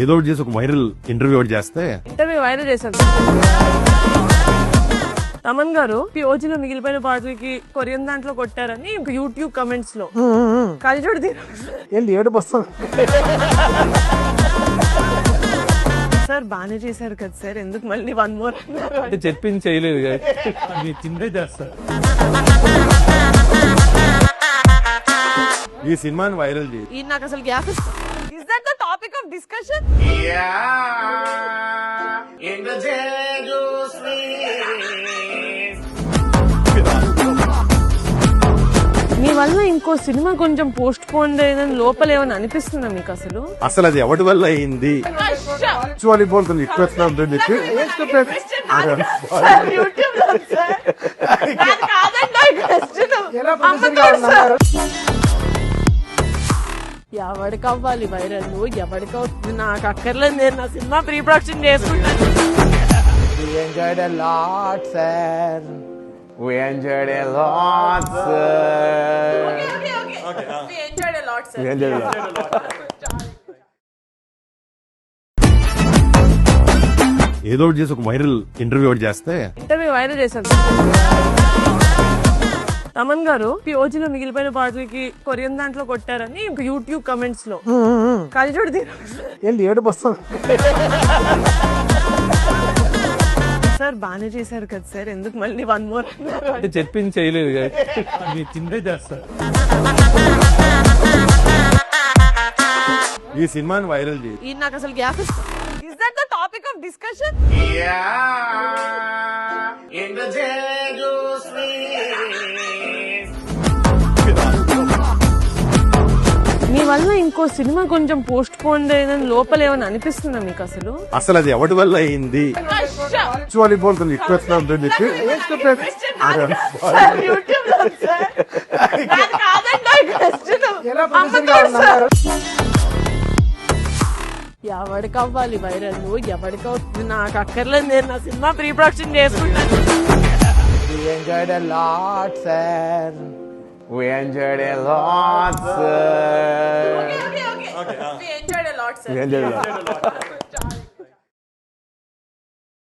ఏదో ఒకటి చేసి ఒక వైరల్ ఇంటర్వ్యూ ఒకటి చేస్తే ఇంటర్వ్యూ వైరల్ చేశారు. తమన్ గారు పిఓజీలో మిగిలిపోయిన పాటలకి కొరియన్ దాంట్లో కొట్టారని యూట్యూబ్ కమెంట్స్ లో కలిచోడి ఏంటి ఏడు వస్తుంది సార్ బానే చేశారు కదా సార్, ఎందుకు మళ్ళీ వన్ మోర్ అంటే చెప్పింది చేయలేదు మీ తిండే చేస్తారు. ఈ సినిమాని వైరల్ చేసి ఈ నాకు అసలు gap is that the topic of discussion? మీ వల్ల ఇంకో సినిమా కొంచెం పోస్ట్ పోన్ అయిందని లోపల ఏమైనా అనిపిస్తుందా మీకు? అసలు అది ఎవరి వల్ల అయింది యాక్చువల్లీ కొంచెం రిక్వెస్ట్ చెప్పి ఎవరికి అవ్వాలి వైరల్, ఎవరికి అవుతుంది నాకు అక్కర్లేదు, నేను నా సినిమా ప్రీ ప్రొడక్షన్ చేసుకుంటాను. We enjoyed a lot, sir. We enjoyed a lot, sir. We enjoyed a lot, sir. We enjoyed a lot. ఏదో ఒకటి చేసి ఒక వైరల్ ఇంటర్వ్యూ ఒకటి చేస్తే ఇంటర్వ్యూ వైరల్ చేశారు. తమన్ గారు పిఓజీలో మిగిలిపోయిన పాటలకి కొరియన్ దాంట్లో కొట్టారని యూట్యూబ్ కమెంట్స్ లో కలిచోడి ఏంటి ఏడు వస్తుంది సార్ బానే చేశారు కదా సార్, ఎందుకు మళ్ళీ వన్ మోర్ అంటే చెప్పింది చేయలేదు మీ తిండే చేస్తారు. ఈ సినిమాని వైరల్ చేసి ఈ నాకు అసలు gap is that the topic of discussion? మీ వల్ల ఇంకో సినిమా కొంచెం పోస్ట్ పోన్ అయిందని లోపల ఏమైనా అనిపిస్తుందా మీకు? అసలు అది ఎవరి వల్ల అయింది యాక్చువల్లీ కొంచెం రిక్వెస్ట్ చెప్పి ఎవరికి అవ్వాలి వైరల్, ఎవరికి అవుతుంది నాకు అక్కర్లేదు, నేను నా సినిమా ప్రీ ప్రొడక్షన్ చేసుకుంటాను. We enjoyed a lot, sir. We enjoyed a lot, sir. We enjoyed a lot, sir. We enjoyed a lot.